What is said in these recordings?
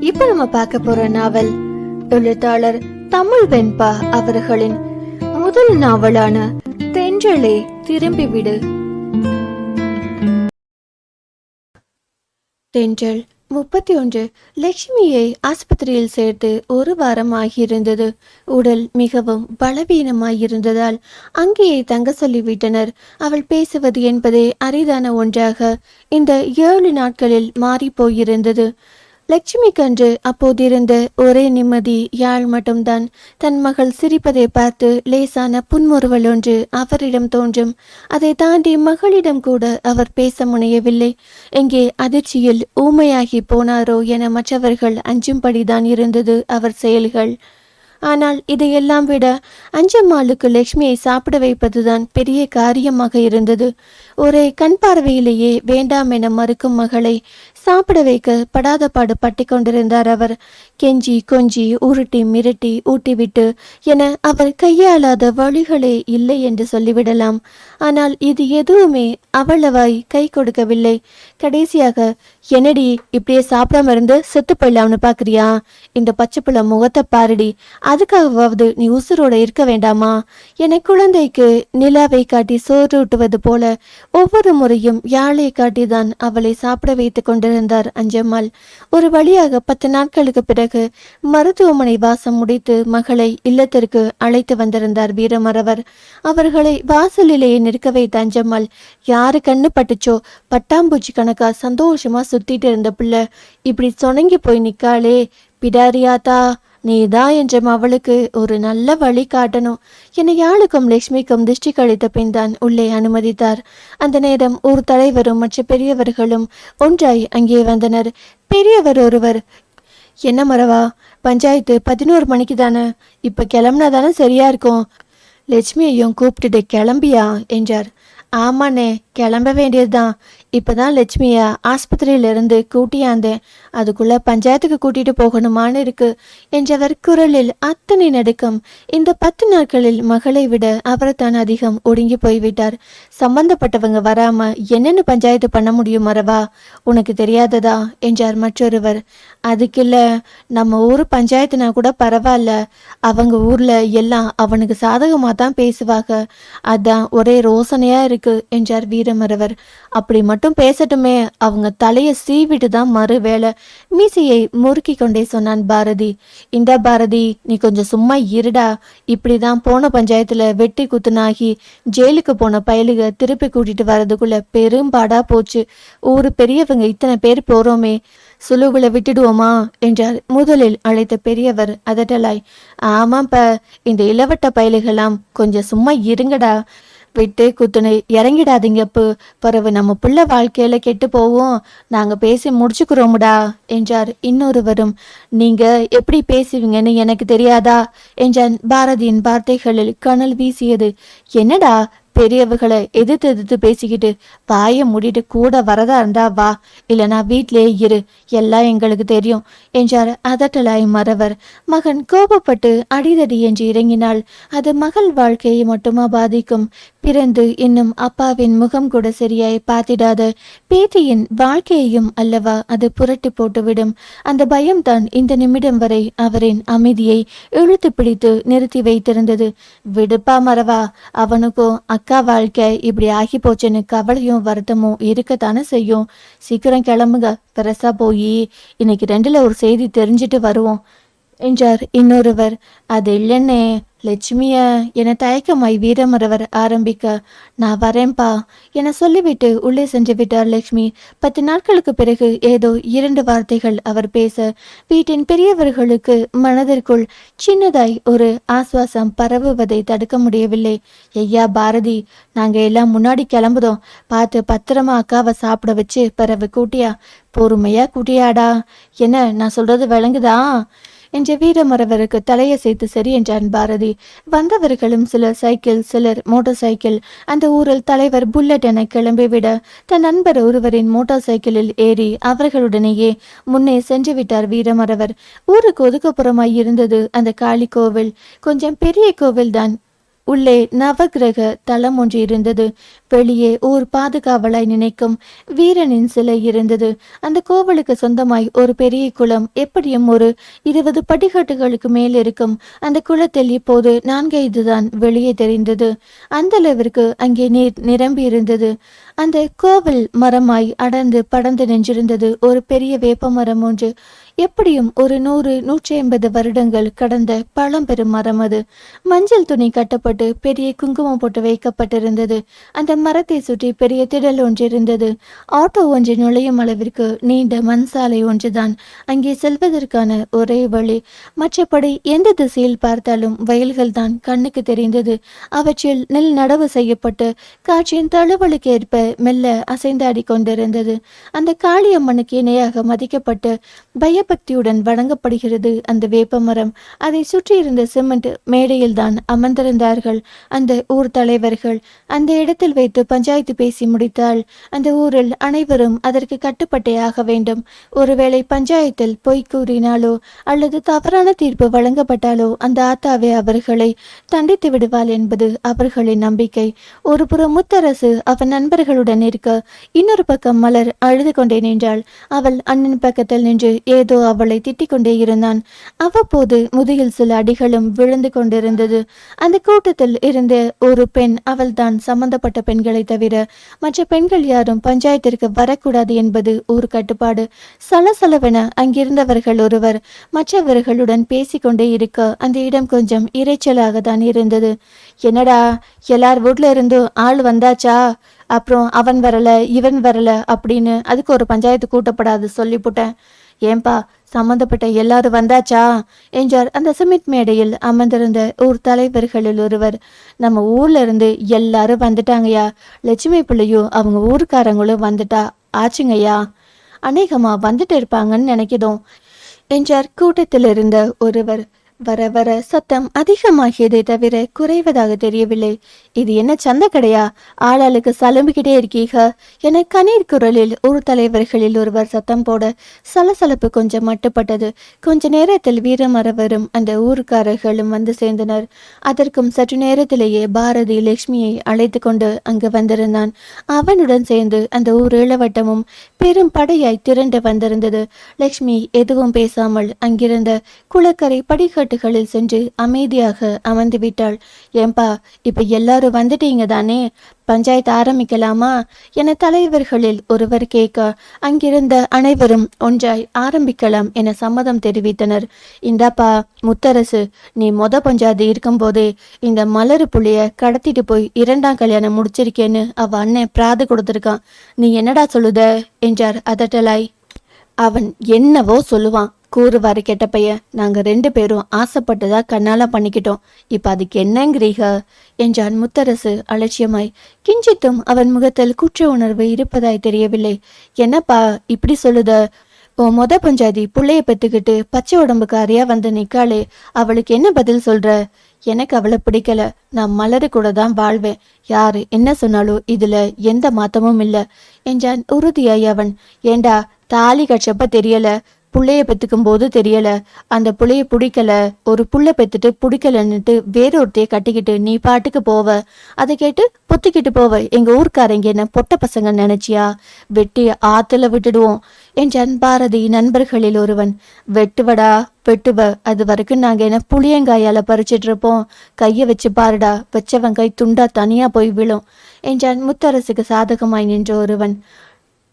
இப்ப நம்ம பார்க்க போற நாவல் எழுத்தாளர் தமிழ் வெண்பா அவர்களின் முதல் நாவலான தென்றலே திரும்பிவிடு. தென்றல் 31 லட்சுமியை ஆஸ்பத்திரியில் சேர்த்து ஒரு வாரம் ஆகியிருந்தது. உடல் மிகவும் பலவீனமாயிருந்ததால் அங்கேயே தங்க சொல்லிவிட்டனர். அவள் பேசுவது என்பதே அரிதான ஒன்றாக இந்த 7 நாட்களில் மாறி போயிருந்தது. லட்சுமிக்கன்று அப்போதிருந்த ஒரே நிம்மதி யாழ் மட்டும்தான். தன் மகள் சிரிப்பதை பார்த்து லேசான புன்முறுவல் ஒன்று அவரிடம் தோன்றும். அதை தாண்டி மகளிடம் கூட அவர் பேச முனையவில்லை. எங்கே அதிர்ச்சியில் ஊமையாகி போனாரோ என மற்றவர்கள் அஞ்சும்படிதான் இருந்தது அவர் செயல்கள். ஆனால் இதையெல்லாம் விட அஞ்சம்மாளுக்கு லட்சுமியை சாப்பிட வைப்பதுதான் பெரிய காரியமாக இருந்தது. ஒரே கண் பார்வையிலேயே வேண்டாம் என மறுக்கும் மகளை சாப்பிட வைக்க படாத பாடு பட்டி கொண்டிருந்தார் அவர். கெஞ்சி கொஞ்சி உருட்டி மிரட்டி ஊட்டிவிட்டு என அவர் கையாளாத வழிகளே இல்லை என்று சொல்லிவிடலாம். ஆனால் இது எதுவுமே அவ்வளவாய் கை கொடுக்கவில்லை. கடைசியாக, என்னடி இப்படியே சாப்பிடாம இருந்து செத்து போயிடலாம்னு பாக்குறியா? இந்த பச்சைப்புள்ள முகத்தை பாருடி, அதுக்காகவாவது நீ உசுரோட இருக்க வேண்டாமா என குழந்தைக்கு நிலாவை காட்டி சோறு ஊட்டுவது போல ஒவ்வொரு முறையும் யாழை காட்டிதான் அவளை சாப்பிட வைத்துக் கொண்டிருந்தார் அஞ்சம்மாள். ஒரு வழியாக 10 நாட்களுக்கு பிறகு மருத்துவமனை வாசம் முடித்து மகளை இல்லத்திற்கு அழைத்து வந்திருந்தார் வீரமரவர். அவர்களை வாசலிலேயே நிற்க வைத்த அஞ்சம்மாள் யாரு கண்ணு பட்டுச்சோ பட்டாம்பூச்சி கணக்கா சந்தோஷமா சுத்திட்டு இருந்த பிள்ளை இப்படி சொணங்கி போய் நிக்காளே. பிடாரியாத்தா, நீதான் என்றும் அவளுக்கு ஒரு நல்ல வழி காட்டணும் என யாழுக்கும் லட்சுமிக்கும் திருஷ்டி கழித்த பின் தான் உள்ளே அனுமதித்தார். அந்த நேரம் ஊர் தலைவரும் மற்ற பெரியவர்களும் ஒன்றாய் அங்கே வந்தனர். பெரியவர் ஒருவர், என்ன மரவா, பஞ்சாயத்து 11 மணிக்கு தானே, இப்ப கிளம்புனா தானே சரியா இருக்கும். லட்சுமியையும் கூப்பிட்டுட்டு கிளம்பியா என்றார். ஆமாண்ணே, கிளம்ப வேண்டியதுதான். இப்பதான் லட்சுமிய ஆஸ்பத்திரியிலிருந்து கூட்டியாந்தேன். அதுக்குள்ள பஞ்சாயத்துக்கு கூட்டிட்டு போகணுமான்னு இருக்கு என்றவர் குரலில் அத்தனை நடுக்கம். இந்த 10 நாட்களில் மகளை விட அவர் தான் அதிகம் ஒடுங்கி போய்விட்டார். சம்பந்தப்பட்டவங்க வராம என்னென்னு பஞ்சாயத்து பண்ண முடியும் மரவா, உனக்கு தெரியாததா என்றார் மற்றொருவர். அதுக்கில்ல, நம்ம ஊர் பஞ்சாயத்துனா கூட பரவாயில்ல, அவங்க ஊர்ல எல்லாம் அவனுக்கு சாதகமா தான் பேசுவாங்க, அதான் ஒரே ரோசனையா இருக்கு என்றார் வீரமரவர். அப்படி மட்டும் பேசட்டுமே, அவங்க தலைய சீவிட்டு தான் மறு வேலை. மீசையை முறுக்கி கொண்டே சொன்னான் பாரதி. இந்த பாரதி, நீ கொஞ்சம் சும்மா இருடா. இப்படிதான் போன பஞ்சாயத்துல வெட்டி குத்துனாகி ஜெயிலுக்கு போன பயலுக திருப்பி கூட்டிட்டு வர்றதுக்குள்ள பெரும்பாடா போச்சு. ஊரு பெரியவங்க இத்தனை பேர் போறோமே, சுலுகுல விட்டுடுவோமா என்றார் முதலில் அழைத்த பெரியவர் அதட்டலாய். ஆமாப்ப, இந்த இளவட்ட பயலுகளாம் கொஞ்சம் சும்மா இருங்கடா, விட்டு குத்துனை இறங்கிடாதீங்கப்பு, பிறகு நம்ம புள்ள வாழ்க்கையில கெட்டு போவோம், நாங்க பேசி முடிச்சுக்கிறோமுடா என்றார் இன்னொருவரும். நீங்க எப்படி பேசுவீங்கன்னு எனக்கு தெரியாதா என்றான். பாரதியின் வார்த்தைகளில் கனல் வீசியது. என்னடா பெரியவர்களை எதிர்த்து பேசிக்கிட்டு, வாய மூடிட்டு கூட வரதா இருந்தா வா, இல்லைனா வீட்டிலேயே இரு, எல்லாம் எங்களுக்கு தெரியும் என்றார் அதட்டலாய் மறவர். மகன் கோபப்பட்டு அடிதடி என்று இறங்கினால் அது மகள் வாழ்க்கையை மட்டுமா பாதிக்கும்? பிறந்து இன்னும் அப்பாவின் முகம் கூட சரியாய் பார்த்திடாத பேத்தியின் வாழ்க்கையையும் அல்லவா அது புரட்டி போட்டுவிடும். அந்த பயம்தான் இந்த நிமிடம் வரை அவரின் அமைதியை இழுத்து பிடித்து நிறுத்தி வைத்திருந்தது. விடுப்பா மறவா, அவனுக்கும் அக்கா வாழ்க்கை இப்படி ஆகி போச்சுன்னு கவலையும் வருத்தமும் இருக்கத்தானே செய்யும். சீக்கிரம் கிளம்புங்க, பெருசா போய் இன்னைக்கு 2ல் ஒரு செய்தி தெரிஞ்சிட்டு வருவோம் என்றார் இன்னொருவர். அது இல்லைன்னே லட்சுமிய என தயக்கமாய் வீரமரவர் ஆரம்பிக்க, நான் வரேன்பா என சொல்லிவிட்டு உள்ளே சென்று விட்டார் லட்சுமி. 10 நாட்களுக்கு பிறகு ஏதோ 2 வார்த்தைகள் அவர் பேச வீட்டின் பெரியவர்களுக்கு மனதிற்குள் சின்னதாய் ஒரு ஆசுவாசம் பரவுவதை தடுக்க முடியவில்லை. ஐயா பாரதி, நாங்க எல்லாம் முன்னாடி கிளம்புதோம், பார்த்து பத்திரமா அக்காவை சாப்பிட வச்சு பிறகு கூட்டியா, பொறுமையா கூட்டியாடா, என்ன நான் சொல்றது விளங்குதா என்ற வீரமரவருக்கு தலையசைத்து சரி என்றான் பாரதி. வந்தவர்களும் சிலர் சைக்கிள், சிலர் மோட்டார் சைக்கிள். அந்த ஊரில் தலைவர் புல்லட் என கிளம்பிவிட தன் நண்பர் ஒருவரின் மோட்டார் சைக்கிளில் ஏறி அவர்களுடனேயே முன்னே சென்று விட்டார் வீரமரவர். ஊருக்கு ஒதுக்குப்புறமாய் இருந்தது அந்த காளி கோவில். கொஞ்சம் பெரிய கோவில்தான். உள்ளே நவகிரக தலம் ஒன்று இருந்தது. வெளியே ஊர் பாதுகாவலாய் நினைக்கும் வீரனின் சிலை இருந்தது. அந்த கோவிலுக்கு சொந்தமாய் ஒரு பெரிய குளம், எப்படியும் ஒரு 20 படிக்கட்டுகளுக்கு மேல் இருக்கும். அந்த குளத்தில் இப்போது 4-5 தான் வெளியே தெரிந்தது. அந்த அளவிற்கு அங்கே நீர் நிரம்பி இருந்தது. அந்த கோவில் மரமாய் அடர்ந்து படர்ந்து நின்றிருந்தது ஒரு பெரிய வேப்ப மரம் ஒன்று. எப்படியும் ஒரு 100-150 வருடங்கள் கடந்த பழம்பெரும் மரம் அது. மஞ்சள் துணி கட்டப்பட்டு பெரிய குங்குமம் போட்டு வைக்கப்பட்டிருந்தது. அந்த மரத்தை சுற்றி பெரிய திடல் ஒன்று இருந்தது. ஆட்டோ ஒன்று நுழையும் அளவிற்கு நீண்ட மண் சாலை ஒன்றுதான் அங்கே செல்வதற்கான ஒரே வழி. மற்றபடி எந்த திசையில் பார்த்தாலும் வயல்கள் தான் கண்ணுக்கு தெரிந்தது. அவற்றில் நெல் நடவு செய்யப்பட்டு காற்றின் தழுவலுக்கு ஏற்ப மெல்ல அசைந்தாடி கொண்டிருந்தது. அந்த காளியம்மனுக்கு இணையாக மதிக்கப்பட்டு பயபக்தியுடன் வணங்கப்படுகிறது அந்த வேப்பமரம். அதை சுற்றியிருந்த சிமெண்ட் மேடையில் தான் அமர்ந்திருந்தார்கள் அந்த ஊர் தலைவர்கள். அந்த இடத்தில் வைத்து பஞ்சாயத்து பேசி முடித்தால் அந்த ஊரில் அனைவரும் அதற்கு கட்டுப்பட்டே ஆக வேண்டும். ஒருவேளை பஞ்சாயத்தில் பொய் கூறினாலோ அல்லது தவறான தீர்ப்பு வழங்கப்பட்டாலோ அந்த ஆத்தாவே அவர்களை தண்டித்து விடுவாள் என்பது அவர்களின் நம்பிக்கை. ஒரு புறம் முத்தரசு அவன் நண்பர்களுடன் இருக்க, இன்னொரு பக்கம் மலர் அழுது கொண்டே நின்றாள். அவள் அண்ணன் பக்கத்தில் நின்று ஏதோ அவளை திட்டிக் கொண்டே இருந்தான். அவ்வப்போது முதுகில் சில அடிகளும் விழுந்து கொண்டிருந்தது. அந்த கூட்டத்தில் இருந்த ஒரு பெண், அவள் தான் சம்பந்தப்பட்ட பெண்களை தவிர மற்ற பெண்கள் யாரும் பஞ்சாயத்திற்கு வரக்கூடாது என்பது ஒரு கட்டுப்பாடு. சலசலவென அங்கிருந்தவர்கள் ஒருவர் மற்றவர்களுடன் பேசிக்கொண்டே இருக்க அந்த இடம் கொஞ்சம் இறைச்சலாக தான் இருந்தது. என்னடா, எல்லார் வீட்ல இருந்து ஆள் வந்தாச்சா? அப்புறம் அவன் வரல இவன் வரல அப்படின்னு அதுக்கு ஒரு பஞ்சாயத்து கூட்டப்படாது சொல்லிவிட்டேன். ஏன்பா, சம்பந்தப்பட்ட எல்லாரும் வந்தாச்சா என்றார் அந்த சிமெண்ட் மேடையில் அமர்ந்திருந்த ஊர் தலைவர்களில் ஒருவர். நம்ம ஊர்ல இருந்து எல்லாரும் வந்துட்டாங்கய்யா. லட்சுமி பிள்ளையும் அவங்க ஊருக்காரங்களும் வந்துட்டா ஆச்சுங்கய்யா. அநேகமா வந்துட்டு இருப்பாங்கன்னு நினைக்கிறோம் என்றார் கூட்டத்தில் இருந்த ஒருவர். வர வர சத்தம் அதிகமாகியதை தவிர குறைவதாக தெரியவில்லை. இது என்ன சந்த கடையா? ஆளாளுக்கு சலம்பிக்கிட்டே இருக்கீக என கண்ணீர் குரலில் ஊர் தலைவர்களில் ஒருவர் சத்தம் போட சலசலப்பு கொஞ்சம் மட்டுப்பட்டது. கொஞ்ச நேரத்தில் வீரமரவரும் அந்த ஊருக்காரர்களும் வந்து சேர்ந்தனர். அதற்கும் சற்று நேரத்திலேயே பாரதி லட்சுமியை அழைத்து கொண்டு அங்கு வந்திருந்தான். அவனுடன் சேர்ந்து அந்த ஊர் இளவட்டமும் பெரும் படையாய் திரண்டு வந்திருந்தது. லட்சுமி எதுவும் பேசாமல் அங்கிருந்த குளக்கரை படிக்கட்டுகளில் சென்று அமைதியாக அமர்ந்து விட்டாள். ஏம்பா, இப்ப எல்லாரும் வந்துட்டீங்க தானே, பஞ்சாயத்து ஆரம்பிக்கலாமா என தலைவர்களில் ஒருவர் கேட்க அங்கிருந்த அனைவரும் ஒன்றாய் ஆரம்பிக்கலாம் என சம்மதம் தெரிவித்தனர். இந்தாப்பா முத்தரசு, நீ பஞ்சாயத்து இருக்கும்போதே இந்த மலரு புள்ளைய கடத்திட்டு போய் 2ஆம் கல்யாணம் முடிச்சிருக்கேன்னு அவ அண்ணன் பிராது கொடுத்துருக்கான். நீ என்னடா சொல்லுத என்றார் அதட்டலாய். அவன் என்னவோ சொல்லுவான், கூறுவாரு கெட்ட பையன். நாங்க 2 பேரும் ஆசைப்பட்டதா கண்ணால பண்ணிக்கிட்டோம். இப்ப அதுக்கு என்னங்கிறீக என்றான் முத்தரசு அலட்சியமாய். கிஞ்சித்தும் அவன் முகத்தில் குற்ற உணர்வு இருப்பதாய் தெரியவில்லை. என்னப்பா இப்படி சொல்லுத? உன் பஞ்சாதி புள்ளைய பெத்துக்கிட்டு பச்சை உடம்புக்காரியா வந்து நிக்காளே, அவளுக்கு என்ன பதில் சொல்ற? எனக்கு அவளை பிடிக்கல. நான் மலரு கூட தான் வாழ்வேன். யாரு என்ன சொன்னாலும் இதுல எந்த மாத்தமும் இல்லை என்றான் உறுதியாய் அவன். ஏண்டா, தாலி கட்சப்ப தெரியல, புள்ளைய பெத்துக்கும் போது தெரியல, அந்த புள்ளைய பிடிக்கல, ஒரு புள்ள பெத்துட்டு பிடிக்கலன்னுட்டு வேறொருத்தைய கட்டிக்கிட்டு நீ பாட்டுக்கு போவ. அதை கேட்டு பொத்திக்கிட்டு போவ. எங்க ஊர்க்காரங்க என்ன பொட்ட பசங்க நினைச்சியா? வெட்டி ஆத்துல விட்டுடுவோம் என்றான் பாரதி நண்பர்களில் ஒருவன். வெட்டுவடா வெட்டுவ, அது வரைக்கும் நாங்க என்ன புளியங்காயால பறிச்சிட்டு இருப்போம். கைய வச்சு பாருடா, வச்சவன் கை துண்டா தனியா போய் விழும் என்றான் முத்தரசுக்கு சாதகமாய் நின்ற ஒருவன்.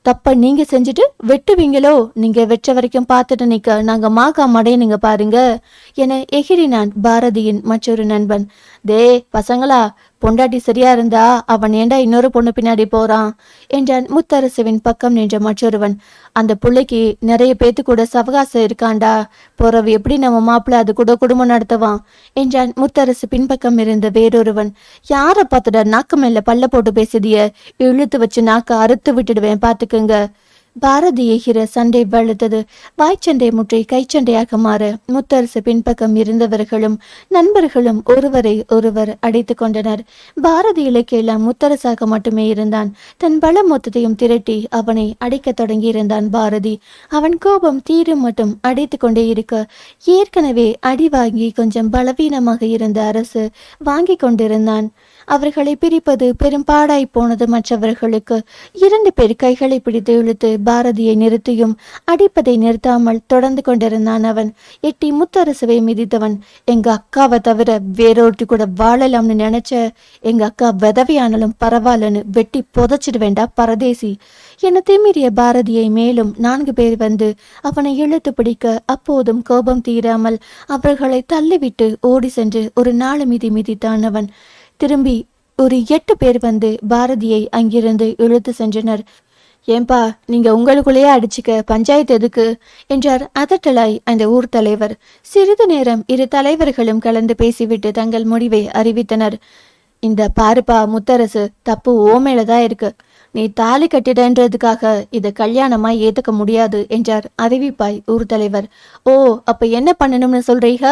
தப்ப நீங்க செஞ்சுட்டு வெட்டுவீங்களோ? நீங்க வெற்ற வரைக்கும் பார்த்துட்டு நிக்க நாங்க மாகா மடையனுங்க பாருங்க என எகிரினான் பாரதியின் மற்றொரு நண்பன். தே பசங்களா, பொண்டாட்டி சரியா இருந்தா அவன் ஏண்டா இன்னொரு பொண்ணு பின்னாடி போறான் என்றான் முத்தரசுவின் பக்கம் நின்ற மற்றொருவன். அந்த பிள்ளைக்கு நிறைய பேத்து கூட சவகாசம் இருக்காண்டா, போறவ எப்படி நம்ம மாப்பிள்ள அது கூட குடும்பம் நடத்துவான் என்றான் முத்தரசு பின்பக்கம் இருந்த வேறொருவன். யார பார்த்துட நாக்கு மேல பல்ல போட்டு பேசுதிய? இழுத்து வச்சு நாக்க அறுத்து விட்டுடுவேன் பாத்துக்குங்க. பாரதி எகிற சண்டை வலுத்தது. வாய்ச்சண்டை முற்றி கைச்சண்டையாக மாற முத்தரசு பின்பக்கம் இருந்தவர்களும் நண்பர்களும் ஒருவரை ஒருவர் அடித்து கொண்டனர். பாரதி இலக்கையெல்லாம் முத்தரசாக மட்டுமே இருந்தான். தன் பலம் மொத்தத்தையும் திரட்டி அவனை அடிக்க தொடங்கி இருந்தான் பாரதி. அவன் கோபம் தீரும் மட்டும் அடித்து கொண்டே இருக்க ஏற்கனவே அடி வாங்கி கொஞ்சம் பலவீனமாக இருந்த அரசு வாங்கி கொண்டிருந்தான். அவர்களை பிரிப்பது பெரும் பாடாய் போனது மற்றவர்களுக்கு. 2 பேர் கைகளை பிடித்து இழுத்து பாரதியை நிறுத்தியும் அடிப்பதை நிறுத்தாமல் தொடர்ந்து கொண்டிருந்தான் அவன். எட்டி முத்தரசுவை மிதித்தவன், எங்க அக்காவை தவிர வேறொருத்தி கூட வாழலாம்னு நினைச்ச, எங்க அக்கா விதவையானாலும் பரவாயில்லன்னு வெட்டி புதைச்சிடு வேண்டா பரதேசி என திமிரிய பாரதியை மேலும் 4 பேர் வந்து அவனை இழுத்து பிடிக்க அப்போதும் கோபம் தீராமல் அவர்களை தள்ளிவிட்டு ஓடி சென்று ஒரு 4 மிதி மிதித்தான் அவன். திரும்பி ஒரு 8 பேர் வந்து பாரதியை அங்கிருந்து இழுத்து சென்றனர். ஏன்பா, நீங்க உங்களுக்குள்ளேயே அடிச்சுக்க பஞ்சாயத்து எதுக்கு என்றார் அதட்டலாய் அந்த ஊர் தலைவர். சிறிது நேரம் 2 தலைவர்களும் கலந்து பேசிவிட்டு தங்கள் முடிவை அறிவித்தனர். இந்த பாருப்பா முத்தரசு, தப்பு ஓ மேலதான் இருக்கு. நீ தாலி கட்டிடன்றதுக்காக இதை கல்யாணமா ஏத்துக்க முடியாது என்றார் அறிவிப்பாய் ஊர் தலைவர். ஓ, அப்ப என்ன பண்ணணும்னு சொல்றீங்க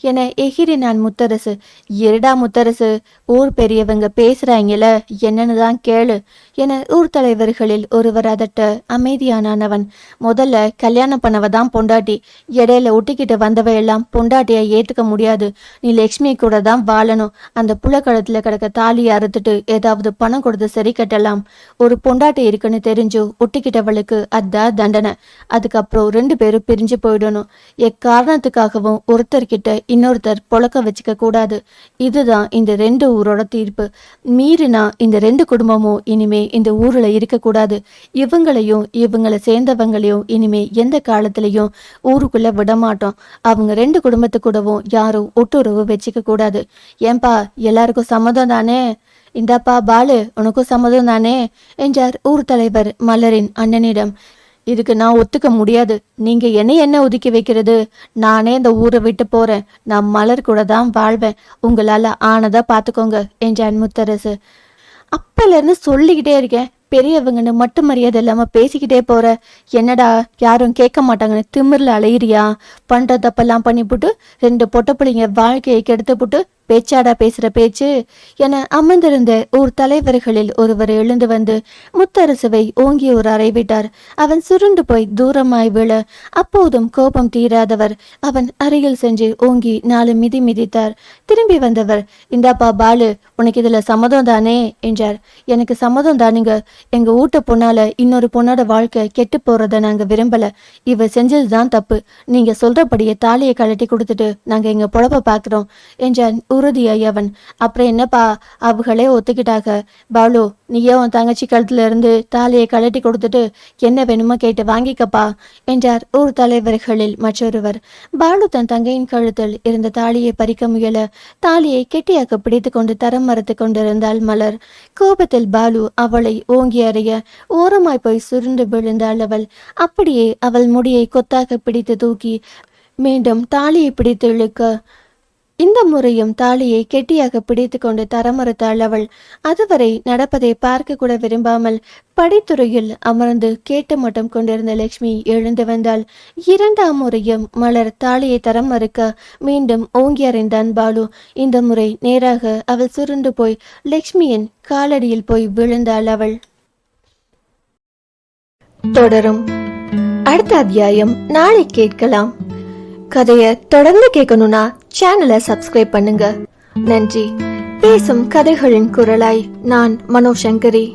என எகிரினான் முத்தரசு. இருடா முத்தரசு, ஊர் பெரியவங்க பேசுறாங்கல, என்னன்னு தான் கேளு என ஊர் தலைவர்களில் ஒருவர் அதட்ட அமைதியானான் அவன். முதல்ல கல்யாணம் பண்ணவதான் பொண்டாட்டி, இடையில ஒட்டிக்கிட்டு வந்தவ எல்லாம் பொண்டாட்டியை ஏத்துக்க முடியாது. நீ லட்சுமி கூட தான் வாழணும். அந்த புலக்கடத்துல கிடக்க தாலியை அறுத்துட்டு ஏதாவது பணம் கொடுத்து சரி கட்டலாம். ஒரு பொண்டாட்டி இருக்குன்னு தெரிஞ்சு ஒட்டிக்கிட்டவளுக்கு அதான் தண்டனை. அதுக்கப்புறம் 2 பேரும் பிரிஞ்சு போயிடணும். எக்காரணத்துக்காகவும் ஒருத்தர்கிட்ட இன்னொருத்தர் பொழக்க வச்சுக்க கூடாது. இதுதான் இந்த 2 ஊரோட தீர்ப்பு. மீறினா இந்த 2 குடும்பமும் இனிமே இந்த ஊர்ல இருக்கக்கூடாது. இவங்களையும் இவங்களை சேர்ந்தவங்களையும் இனிமே எந்த காலத்திலையும் ஊருக்குள்ள விடமாட்டோம். அவங்க 2 குடும்பத்து கூடவும் யாரும் ஒட்டுறவு வச்சுக்க கூடாது. ஏன்பா, எல்லாருக்கும் சம்மதம் தானே? இந்தாப்பா பாலு, உனக்கும் சம்மதம் தானே என்றார் ஊர் தலைவர் மலரின் அண்ணனிடம். இதுக்கு நான் ஒத்துக்க முடியாது. நீங்க என்ன ஒதுக்கி வைக்கிறது? நானே இந்த ஊரை விட்டு போறேன். நான் மலர் கூட தான் வாழ்வேன். உங்களால ஆனதா பாத்துக்கோங்க என்றான் முத்தரசு. அப்பல இருந்து சொல்லிக்கிட்டே இருக்கேன், பெரியவங்கன்னு மட்டும் மரியாதை இல்லாம பேசிக்கிட்டே போற. என்னடா, யாரும் கேட்க மாட்டாங்கன்னு திமிர்ல அலையிறியா? பண்ற தப்பெல்லாம் பண்ணிப்புட்டு 2 பொட்ட பிள்ளைங்க வாழ்க்கையை கெடுத்து புட்டு பேச்சாடா பேசுற பேச்சு என அமர்ந்திருந்த ஊர் தலைவர்களில் ஒருவர் எழுந்து வந்து முத்தரசுவை ஓங்கி ஒரு அறை விட்டார். அவன் சுருண்டு போய் தூரமாய் விழ அப்போதும் கோபம் தீராதவர் அவன் அருகில் சென்று ஓங்கி 4 மிதி மிதித்தார். திரும்பி வந்தவர், இந்தாப்பா பாலு, உனக்கு இதுல சம்மதம் தானே என்றார். எனக்கு சம்மதம் தானுங்க. எங்க வீட்டு பொண்ணால இன்னொரு பொண்ணோட வாழ்க்கை கெட்டு போறத நாங்க விரும்பல. இவ செஞ்சதுதான் தப்பு. நீங்க சொல்றபடியே தாலியை கழட்டி கொடுத்துட்டு நாங்க எங்க பொழப்ப பாக்குறோம் என்றான் உறுதியாய் அவன். அப்புறம் என்னப்பா, அவங்களே ஒத்துக்கிட்டாங்க. பாலு, நீயே உன் தங்கச்சி கழுத்துல இருந்து தாலியை கழட்டி கொடுத்துட்டு என்ன வேணுமோ கேட்டு வாங்கிக்கப்பா என்றார் ஊர் தலைவர்களில் மற்றொருவர். பாலு தன் தங்கையின் கழுத்தில் இருந்த தாலியை பறிக்க முயல தாலியை கெட்டியாக பிடித்து கொண்டு தரம் மறுத்து கொண்டிருந்தாள் மலர். கோபத்தில் பாலு அவளை ஓங்கி அறிய ஓரமாய் போய் சுருண்டு விழுந்தாள் அவள். அப்படியே அவள் முடியை கொத்தாக பிடித்து தூக்கி மீண்டும் தாலியை பிடித்து இழுக்க இந்த முறையும் தாலியை கெட்டியாக பிடித்து கொண்டு தரமறுத்தாள் அவள். அதுவரை நடப்பதை பார்க்க கூட விரும்பாமல் படித்துறையில் அமர்ந்து கேட்டு மட்டும் கொண்டிருந்த லட்சுமி எழுந்து வந்தாள். 2ஆம் முறையும் மலர் தாலியை தரம் மறுக்க மீண்டும் ஓங்கி அறிந்தான் பாலு. இந்த முறை நேராக அவள் சுருண்டு போய் லட்சுமியின் காலடியில் போய் விழுந்தாள் அவள். தொடரும். அடுத்த அத்தியாயம் நாளை கேட்கலாம். கதையை தொடர்ந்து கேட்கணும்னா சேனலை சப்ஸ்கிரைப் பண்ணுங்க. நன்றி. பேசும் கதைகளின் குரலாய் நான் மனோசங்கரி.